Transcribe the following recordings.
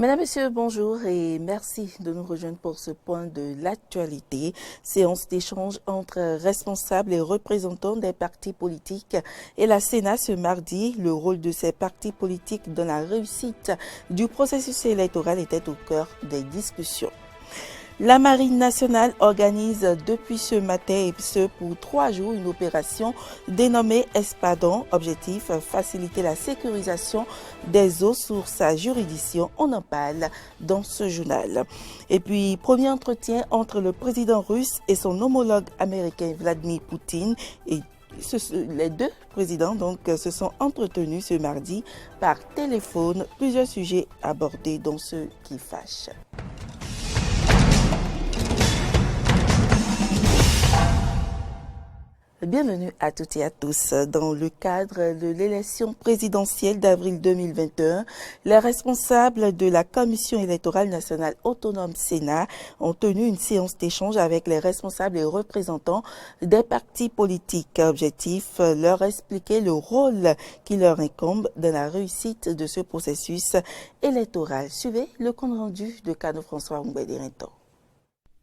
Mesdames, Messieurs, bonjour et merci de nous rejoindre pour ce point de l'actualité. Séance d'échange entre responsables et représentants des partis politiques et la Sénat ce mardi. Le rôle de ces partis politiques dans la réussite du processus électoral était au cœur des discussions. La Marine nationale organise depuis ce matin et ce pour 3 jours une opération dénommée Espadon. Objectif, faciliter la sécurisation des eaux sur sa juridiction. On en parle dans ce journal. Et puis, premier entretien entre le président russe et son homologue américain Vladimir Poutine. Et les deux présidents se sont entretenus ce mardi par téléphone. Plusieurs sujets abordés dont ceux qui fâchent. Bienvenue à toutes et à tous. Dans le cadre de l'élection présidentielle d'avril 2021, les responsables de la Commission électorale nationale autonome Sénat ont tenu une séance d'échange avec les responsables et représentants des partis politiques. Objectif, leur expliquer le rôle qui leur incombe dans la réussite de ce processus électoral. Suivez le compte rendu de Cano François Mbédirinto.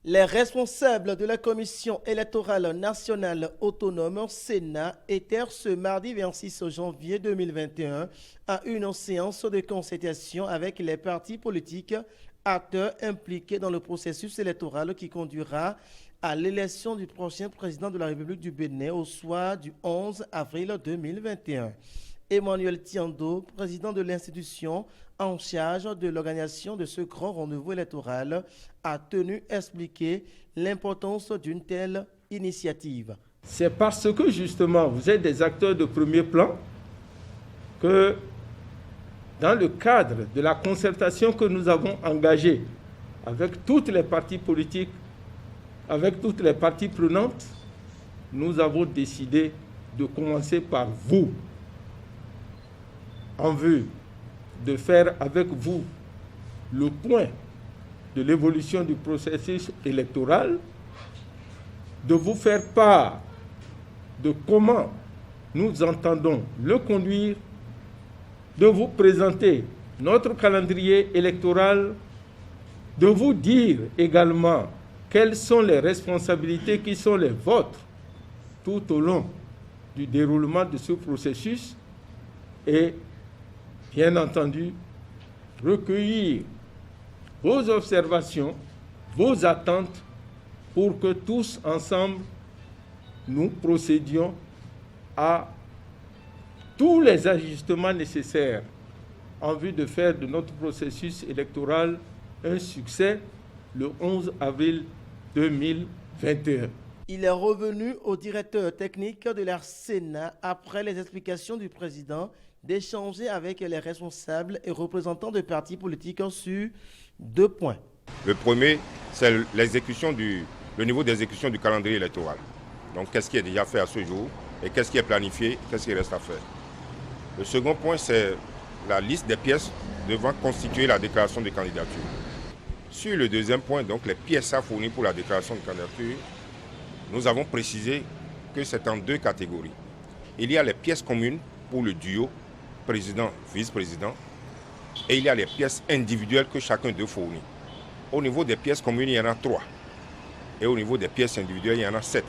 Les responsables de la Commission électorale nationale autonome Sénat étaient ce mardi 26 janvier 2021 à une séance de concertation avec les partis politiques, acteurs impliqués dans le processus électoral qui conduira à l'élection du prochain président de la République du Bénin au soir du 11 avril 2021. Emmanuel Tiando, président de l'institution en charge de l'organisation de ce grand rendez-vous électoral, a tenu à expliquer l'importance d'une telle initiative. C'est parce que justement vous êtes des acteurs de premier plan que dans le cadre de la concertation que nous avons engagée avec toutes les partis politiques, avec toutes les parties prenantes, nous avons décidé de commencer par vous, en vue de faire avec vous le point de l'évolution du processus électoral, de vous faire part de comment nous entendons le conduire, de vous présenter notre calendrier électoral, de vous dire également quelles sont les responsabilités qui sont les vôtres tout au long du déroulement de ce processus et bien entendu, recueillir vos observations, vos attentes pour que tous ensemble, nous procédions à tous les ajustements nécessaires en vue de faire de notre processus électoral un succès le 11 avril 2021. Il est revenu au directeur technique de la Sénat après les explications du président d'échanger avec les responsables et représentants de partis politiques sur 2 points. Le premier, c'est le niveau d'exécution du calendrier électoral. Donc, qu'est-ce qui est déjà fait à ce jour et qu'est-ce qui est planifié, qu'est-ce qui reste à faire. Le second point, c'est la liste des pièces devant constituer la déclaration de candidature. Sur le deuxième point, donc les pièces à fournir pour la déclaration de candidature, nous avons précisé que c'est en 2 catégories. Il y a les pièces communes pour le duo président-vice-président et il y a les pièces individuelles que chacun d'eux fournit. Au niveau des pièces communes, il y en a 3 et au niveau des pièces individuelles, il y en a 7.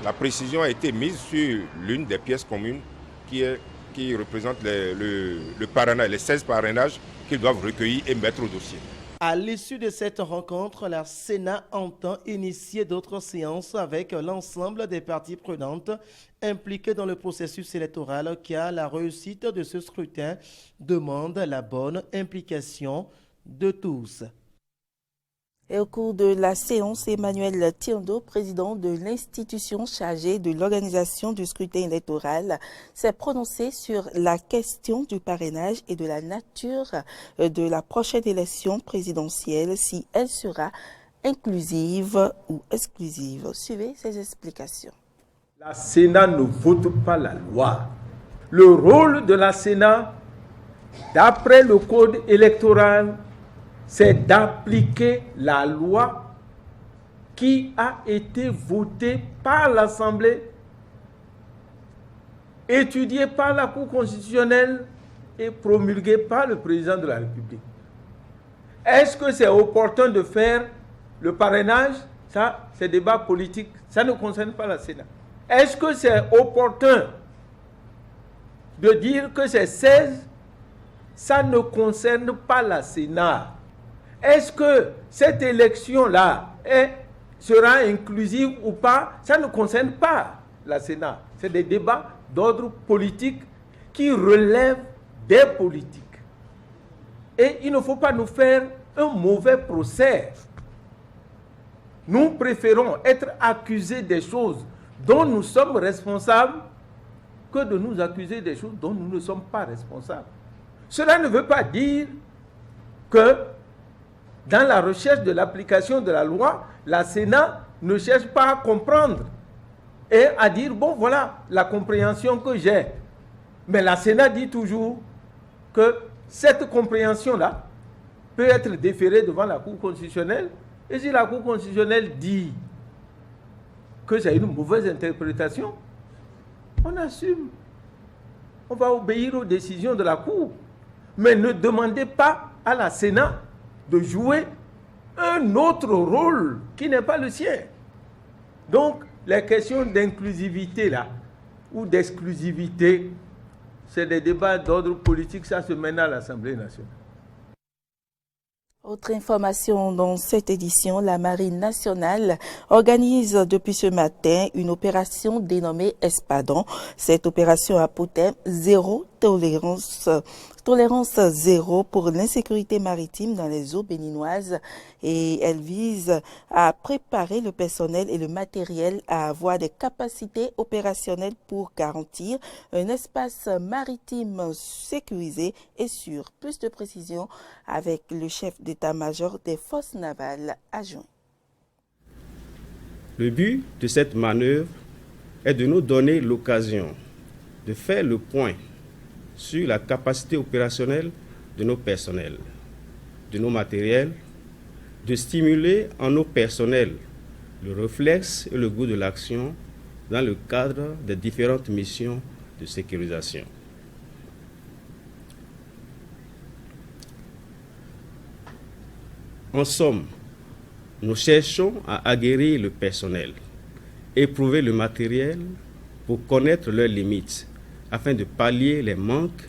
La précision a été mise sur l'une des pièces communes qui représente le parrainage, les 16 parrainages qu'ils doivent recueillir et mettre au dossier. À l'issue de cette rencontre, la Sénat entend initier d'autres séances avec l'ensemble des parties prenantes impliquées dans le processus électoral car la réussite de ce scrutin demande la bonne implication de tous. Et au cours de la séance, Emmanuel Tiando, président de l'institution chargée de l'organisation du scrutin électoral, s'est prononcé sur la question du parrainage et de la nature de la prochaine élection présidentielle, si elle sera inclusive ou exclusive. Suivez ces explications. La Sénat ne vote pas la loi. Le rôle de la Sénat, d'après le code électoral, c'est d'appliquer la loi qui a été votée par l'Assemblée, étudiée par la Cour constitutionnelle et promulguée par le président de la République. Est-ce que c'est opportun de faire le parrainage? Ça, c'est débat politique. Ça ne concerne pas la Sénat. Est-ce que c'est opportun de dire que c'est 16? Ça ne concerne pas la Sénat. Est-ce que cette élection-là sera inclusive ou pas? Ça ne concerne pas la Sénat. C'est des débats d'ordre politique qui relèvent des politiques. Et il ne faut pas nous faire un mauvais procès. Nous préférons être accusés des choses dont nous sommes responsables que de nous accuser des choses dont nous ne sommes pas responsables. Cela ne veut pas dire que dans la recherche de l'application de la loi, la Sénat ne cherche pas à comprendre et à dire, bon voilà la compréhension que j'ai. Mais la Sénat dit toujours que cette compréhension-là peut être déférée devant la Cour constitutionnelle. Et si la Cour constitutionnelle dit que c'est une mauvaise interprétation, on assume. On va obéir aux décisions de la Cour. Mais ne demandez pas à la Sénat de jouer un autre rôle qui n'est pas le sien. Donc, les questions d'inclusivité là, ou d'exclusivité, c'est des débats d'ordre politique, ça se mène à l'Assemblée nationale. Autre information dans cette édition, la Marine nationale organise depuis ce matin une opération dénommée Espadon. Cette opération a pour thème zéro tolérance zéro pour l'insécurité maritime dans les eaux béninoises et elle vise à préparer le personnel et le matériel à avoir des capacités opérationnelles pour garantir un espace maritime sécurisé et sûr. Plus de précisions avec le chef d'état-major des forces navales adjoint. Le but de cette manœuvre est de nous donner l'occasion de faire le point sur la capacité opérationnelle de nos personnels, de nos matériels, de stimuler en nos personnels le réflexe et le goût de l'action dans le cadre des différentes missions de sécurisation. En somme, nous cherchons à aguerrir le personnel, éprouver le matériel pour connaître leurs limites, afin de pallier les manques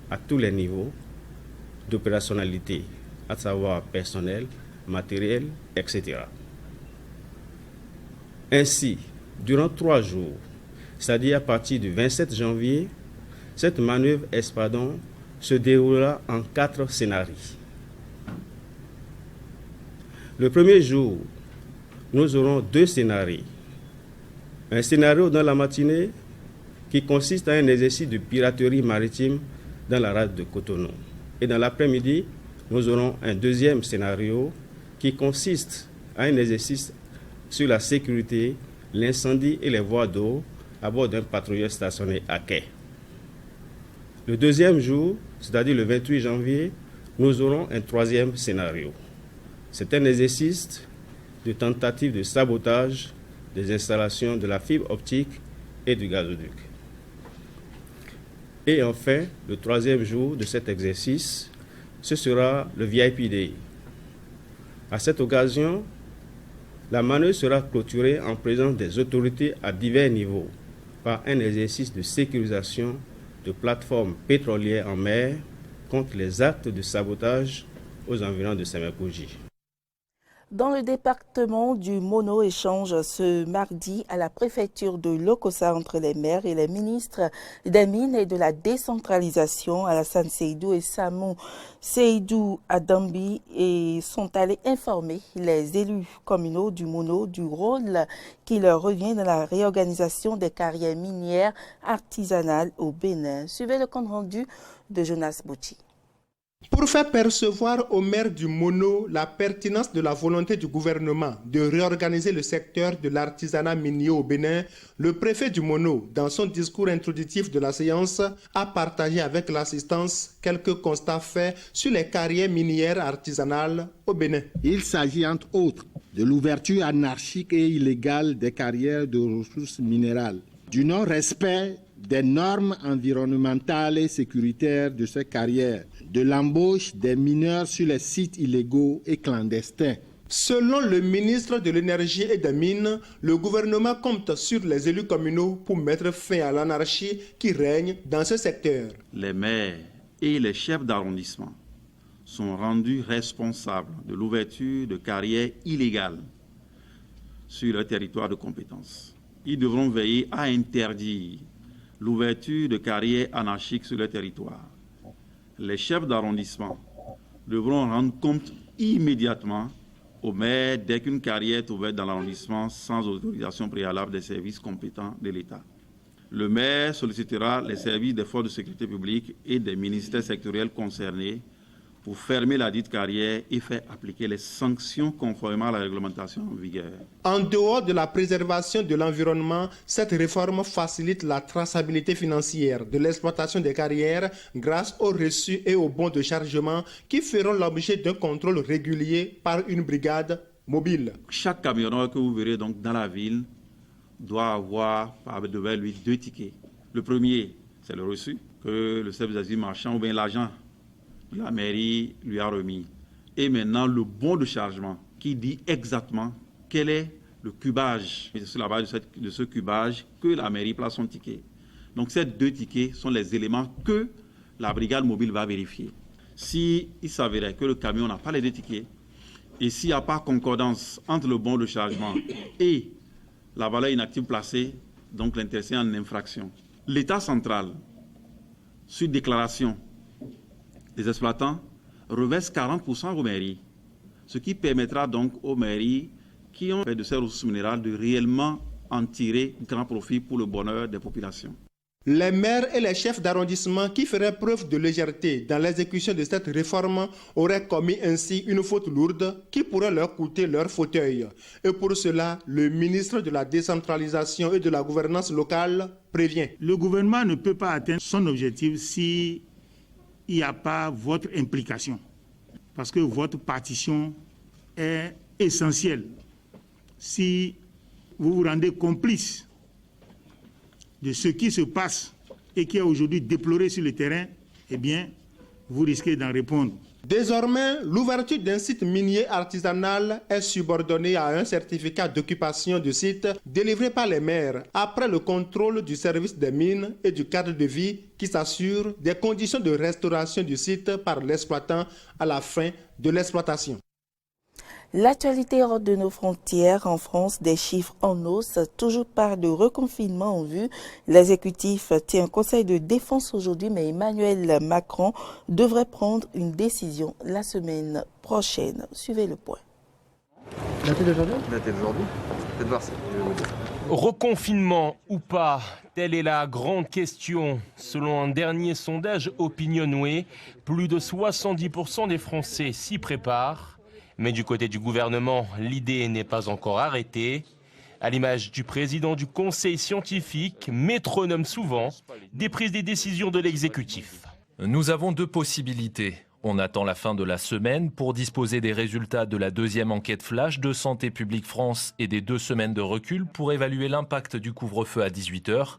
à tous les niveaux d'opérationnalité, à savoir personnel, matériel, etc. Ainsi, durant 3 jours, c'est-à-dire à partir du 27 janvier, cette manœuvre Espadon se déroulera en 4 scénarios. Le premier jour, nous aurons 2 scénarios. Un scénario dans la matinée qui consiste à un exercice de piraterie maritime dans la rade de Cotonou. Et dans l'après-midi, nous aurons un deuxième scénario qui consiste à un exercice sur la sécurité, l'incendie et les voies d'eau à bord d'un patrouilleur stationné à quai. Le deuxième jour, c'est-à-dire le 28 janvier, nous aurons un 3e scénario. C'est un exercice de tentative de sabotage des installations de la fibre optique et du gazoduc. Et enfin, le 3e jour de cet exercice, ce sera le VIP Day. À cette occasion, la manœuvre sera clôturée en présence des autorités à divers niveaux par un exercice de sécurisation de plateformes pétrolières en mer contre les actes de sabotage aux environs de Sémékouji. Dans le département du Mono échange ce mardi à la préfecture de Lokossa entre les maires et les ministres des Mines et de la décentralisation, Alassane Seydou et Samou Seydou Adambi sont allés informer les élus communaux du Mono du rôle qui leur revient dans la réorganisation des carrières minières artisanales au Bénin. Suivez le compte rendu de Jonas Bouchi. Pour faire percevoir aux maires du Mono la pertinence de la volonté du gouvernement de réorganiser le secteur de l'artisanat minier au Bénin, le préfet du Mono, dans son discours introductif de la séance, a partagé avec l'assistance quelques constats faits sur les carrières minières artisanales au Bénin. Il s'agit entre autres de l'ouverture anarchique et illégale des carrières de ressources minérales, du non-respect des normes environnementales et sécuritaires de ces carrières, de l'embauche des mineurs sur les sites illégaux et clandestins. Selon le ministre de l'Énergie et des Mines, le gouvernement compte sur les élus communaux pour mettre fin à l'anarchie qui règne dans ce secteur. Les maires et les chefs d'arrondissement sont rendus responsables de l'ouverture de carrières illégales sur leur territoire de compétence. Ils devront veiller à interdire l'ouverture de carrières anarchiques sur leur territoire. Les chefs d'arrondissement devront rendre compte immédiatement au maire dès qu'une carrière est ouverte dans l'arrondissement sans autorisation préalable des services compétents de l'État. Le maire sollicitera les services des forces de sécurité publique et des ministères sectoriels concernés pour fermer la dite carrière et faire appliquer les sanctions conformément à la réglementation en vigueur. En dehors de la préservation de l'environnement, cette réforme facilite la traçabilité financière de l'exploitation des carrières grâce aux reçus et aux bons de chargement qui feront l'objet d'un contrôle régulier par une brigade mobile. Chaque camionneur que vous verrez donc dans la ville doit avoir devant lui 2 tickets. Le premier, c'est le reçu que le service d'asile marchand ou bien l'agent de la mairie lui a remis. Et maintenant, le bon de chargement qui dit exactement quel est le cubage. Et c'est sur la base de ce cubage que la mairie place son ticket. Donc ces 2 tickets sont les éléments que la brigade mobile va vérifier. S'il s'avérait que le camion n'a pas les 2 tickets et s'il n'y a pas concordance entre le bon de chargement et la valeur inactive placée, donc l'intéressé en infraction. L'État central, sur déclaration des exploitants, reverse 40% aux mairies, ce qui permettra donc aux mairies qui ont fait de ces ressources minérales de réellement en tirer grand profit pour le bonheur des populations. Les maires et les chefs d'arrondissement qui feraient preuve de légèreté dans l'exécution de cette réforme auraient commis ainsi une faute lourde qui pourrait leur coûter leur fauteuil. Et pour cela, le ministre de la décentralisation et de la gouvernance locale prévient. Le gouvernement ne peut pas atteindre son objectif s'il n'y a pas votre implication. Parce que votre partition est essentielle. Si vous vous rendez complice de ce qui se passe et qui est aujourd'hui déploré sur le terrain, eh bien, vous risquez d'en répondre. Désormais, l'ouverture d'un site minier artisanal est subordonnée à un certificat d'occupation du site délivré par les maires après le contrôle du service des mines et du cadre de vie qui s'assure des conditions de restauration du site par l'exploitant à la fin de l'exploitation. L'actualité hors de nos frontières en France, des chiffres en hausse, toujours pas de reconfinement en vue. L'exécutif tient un conseil de défense aujourd'hui, mais Emmanuel Macron devrait prendre une décision la semaine prochaine. Suivez le point. Daté d'aujourd'hui ? Daté d'aujourd'hui. Faites voir ça, je vais vous dire. Reconfinement ou pas, telle est la grande question. Selon un dernier sondage Opinionway, plus de 70% des Français s'y préparent. Mais du côté du gouvernement, l'idée n'est pas encore arrêtée. À l'image du président du conseil scientifique, métronome souvent des prises de décisions de l'exécutif. Nous avons 2 possibilités. On attend la fin de la semaine pour disposer des résultats de la 2e enquête flash de Santé publique France et des 2 semaines de recul pour évaluer l'impact du couvre-feu à 18h.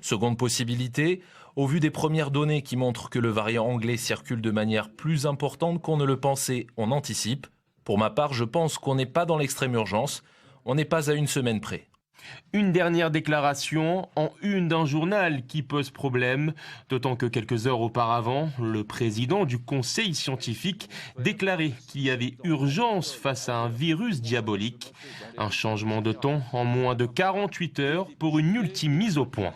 Seconde possibilité, au vu des premières données qui montrent que le variant anglais circule de manière plus importante qu'on ne le pensait, on anticipe. Pour ma part, je pense qu'on n'est pas dans l'extrême urgence, on n'est pas à 1 semaine près. Une dernière déclaration en une d'un journal qui pose problème, d'autant que quelques heures auparavant, le président du conseil scientifique déclarait qu'il y avait urgence face à un virus diabolique. Un changement de ton en moins de 48 heures pour une ultime mise au point.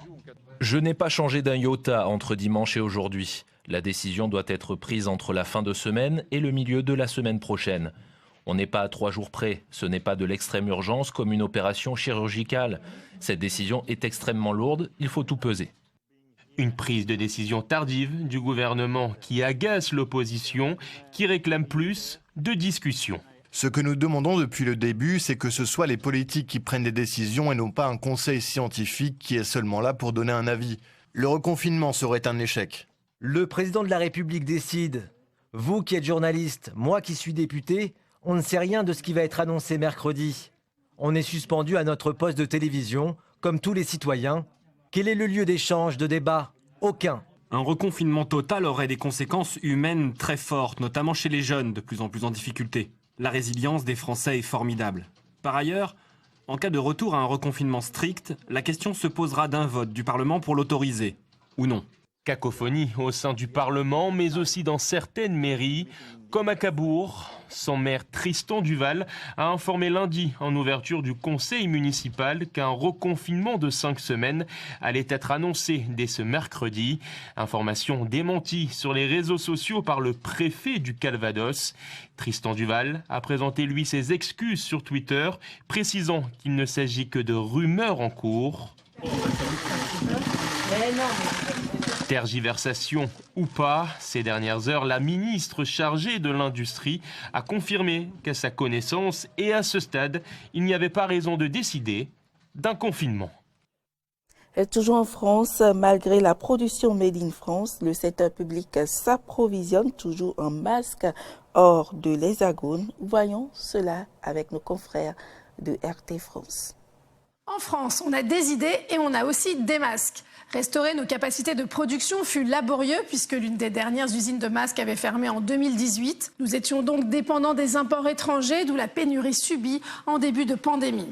Je n'ai pas changé d'un iota entre dimanche et aujourd'hui. La décision doit être prise entre la fin de semaine et le milieu de la semaine prochaine. On n'est pas à 3 jours près, ce n'est pas de l'extrême urgence comme une opération chirurgicale. Cette décision est extrêmement lourde, il faut tout peser. Une prise de décision tardive du gouvernement qui agace l'opposition, qui réclame plus de discussions. Ce que nous demandons depuis le début, c'est que ce soit les politiques qui prennent des décisions et non pas un conseil scientifique qui est seulement là pour donner un avis. Le reconfinement serait un échec. Le président de la République décide. Vous qui êtes journaliste, moi qui suis député, on ne sait rien de ce qui va être annoncé mercredi. On est suspendu à notre poste de télévision, comme tous les citoyens. Quel est le lieu d'échange, de débat ? Aucun. Un reconfinement total aurait des conséquences humaines très fortes, notamment chez les jeunes, de plus en plus en difficulté. La résilience des Français est formidable. Par ailleurs, en cas de retour à un reconfinement strict, la question se posera d'un vote du Parlement pour l'autoriser, ou non. Cacophonie au sein du Parlement, mais aussi dans certaines mairies, comme à Cabourg. Son maire Tristan Duval a informé lundi en ouverture du conseil municipal qu'un reconfinement de 5 semaines allait être annoncé dès ce mercredi. Information démentie sur les réseaux sociaux par le préfet du Calvados. Tristan Duval a présenté lui ses excuses sur Twitter, précisant qu'il ne s'agit que de rumeurs en cours. Tergiversation ou pas, ces dernières heures, la ministre chargée de l'Industrie a confirmé qu'à sa connaissance et à ce stade, il n'y avait pas raison de décider d'un confinement. Et toujours en France, malgré la production Made in France, le secteur public s'approvisionne toujours en masques hors de l'Hexagone. Voyons cela avec nos confrères de RT France. En France, on a des idées et on a aussi des masques. Restaurer nos capacités de production fut laborieux puisque l'une des dernières usines de masques avait fermé en 2018. Nous étions donc dépendants des imports étrangers, d'où la pénurie subie en début de pandémie.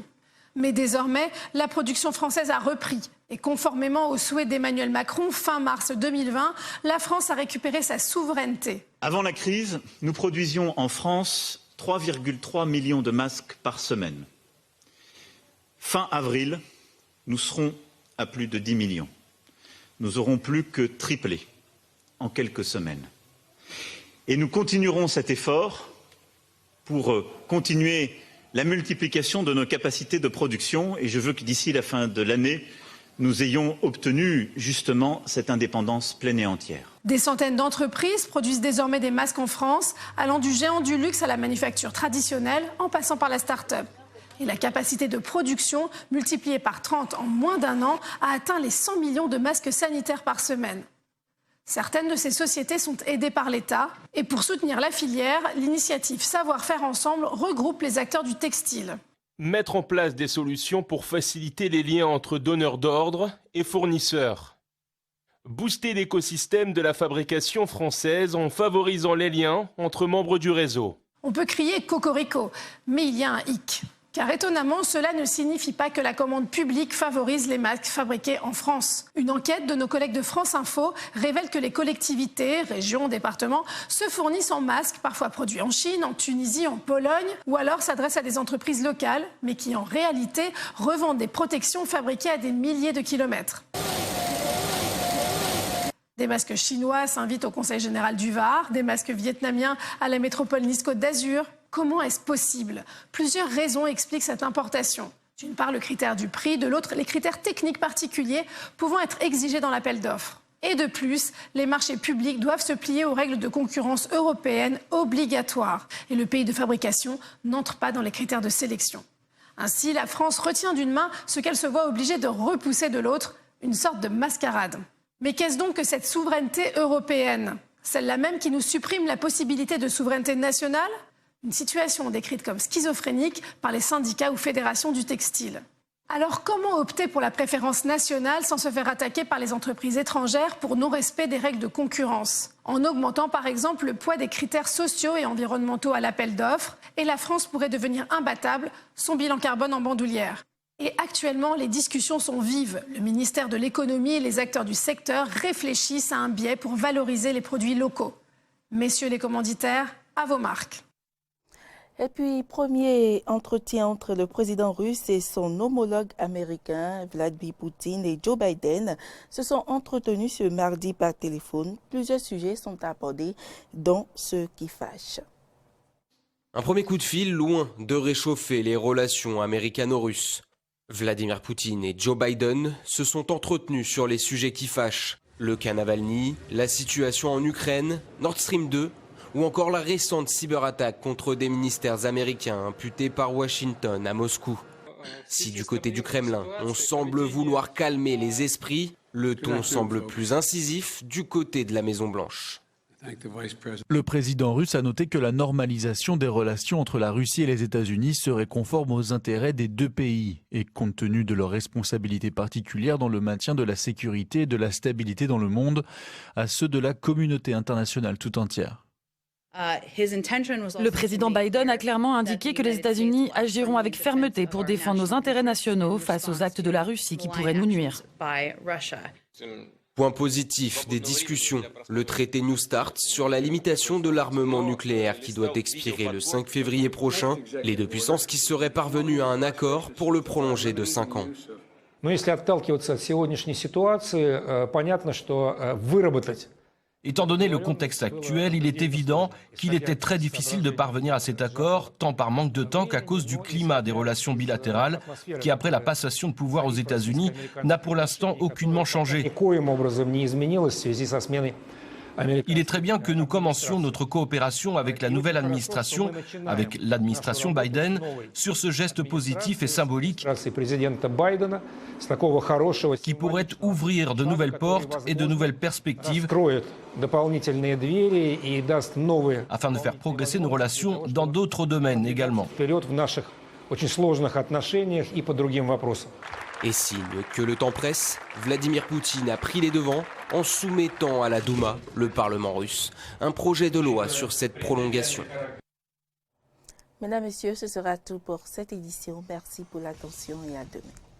Mais désormais, la production française a repris. Et conformément aux souhaits d'Emmanuel Macron, fin mars 2020, la France a récupéré sa souveraineté. Avant la crise, nous produisions en France 3,3 millions de masques par semaine. Fin avril, nous serons à plus de 10 millions. Nous aurons plus que triplé en quelques semaines. Et nous continuerons cet effort pour continuer la multiplication de nos capacités de production. Et je veux que d'ici la fin de l'année, nous ayons obtenu justement cette indépendance pleine et entière. Des centaines d'entreprises produisent désormais des masques en France, allant du géant du luxe à la manufacture traditionnelle, en passant par la start-up. Et la capacité de production, multipliée par 30 en moins d'un an, a atteint les 100 millions de masques sanitaires par semaine. Certaines de ces sociétés sont aidées par l'État. Et pour soutenir la filière, l'initiative Savoir-faire ensemble regroupe les acteurs du textile. Mettre en place des solutions pour faciliter les liens entre donneurs d'ordre et fournisseurs. Booster l'écosystème de la fabrication française en favorisant les liens entre membres du réseau. On peut crier cocorico, mais il y a un hic. Car étonnamment, cela ne signifie pas que la commande publique favorise les masques fabriqués en France. Une enquête de nos collègues de France Info révèle que les collectivités, régions, départements, se fournissent en masques, parfois produits en Chine, en Tunisie, en Pologne, ou alors s'adressent à des entreprises locales, mais qui en réalité revendent des protections fabriquées à des milliers de kilomètres. Des masques chinois s'invitent au Conseil général du Var, des masques vietnamiens à la métropole Nice-Côte d'Azur. Comment est-ce possible? Plusieurs raisons expliquent cette importation. D'une part, le critère du prix, de l'autre, les critères techniques particuliers pouvant être exigés dans l'appel d'offres. Et de plus, les marchés publics doivent se plier aux règles de concurrence européennes obligatoires. Et le pays de fabrication n'entre pas dans les critères de sélection. Ainsi, la France retient d'une main ce qu'elle se voit obligée de repousser de l'autre, une sorte de mascarade. Mais qu'est-ce donc que cette souveraineté européenne? Celle-là même qui nous supprime la possibilité de souveraineté nationale? Une situation décrite comme schizophrénique par les syndicats ou fédérations du textile. Alors comment opter pour la préférence nationale sans se faire attaquer par les entreprises étrangères pour non-respect des règles de concurrence? En augmentant par exemple le poids des critères sociaux et environnementaux à l'appel d'offres, et la France pourrait devenir imbattable, son bilan carbone en bandoulière. Et actuellement, les discussions sont vives. Le ministère de l'économie et les acteurs du secteur réfléchissent à un biais pour valoriser les produits locaux. Messieurs les commanditaires, à vos marques. Et puis, premier entretien entre le président russe et son homologue américain, Vladimir Poutine et Joe Biden, se sont entretenus ce mardi par téléphone. Plusieurs sujets sont abordés, dont ceux qui fâchent. Un premier coup de fil loin de réchauffer les relations américano-russes. Vladimir Poutine et Joe Biden se sont entretenus sur les sujets qui fâchent. Le cas Navalny, la situation en Ukraine, Nord Stream 2, ou encore la récente cyberattaque contre des ministères américains imputés par Washington à Moscou. Si du côté du Kremlin, on semble vouloir calmer les esprits, le ton semble plus incisif du côté de la Maison-Blanche. Le président russe a noté que la normalisation des relations entre la Russie et les États-Unis serait conforme aux intérêts des deux pays et compte tenu de leurs responsabilités particulières dans le maintien de la sécurité et de la stabilité dans le monde, à ceux de la communauté internationale tout entière. Le président Biden a clairement indiqué que les États-Unis agiront avec fermeté pour défendre nos intérêts nationaux face aux actes de la Russie qui pourraient nous nuire. Point positif des discussions, le traité New Start sur la limitation de l'armement nucléaire qui doit expirer le 5 février prochain, les deux puissances qui seraient parvenues à un accord pour le prolonger de 5 ans. Étant donné le contexte actuel, il est évident qu'il était très difficile de parvenir à cet accord, tant par manque de temps qu'à cause du climat des relations bilatérales, qui après la passation de pouvoir aux États-Unis n'a pour l'instant aucunement changé. Il est très bien que nous commencions notre coopération avec la nouvelle administration, avec l'administration Biden, sur ce geste positif et symbolique qui pourrait ouvrir de nouvelles portes et de nouvelles perspectives afin de faire progresser nos relations dans d'autres domaines également. Et signe que le temps presse, Vladimir Poutine a pris les devants en soumettant à la Douma, le Parlement russe, un projet de loi sur cette prolongation. Mesdames, Messieurs, ce sera tout pour cette édition. Merci pour l'attention et à demain.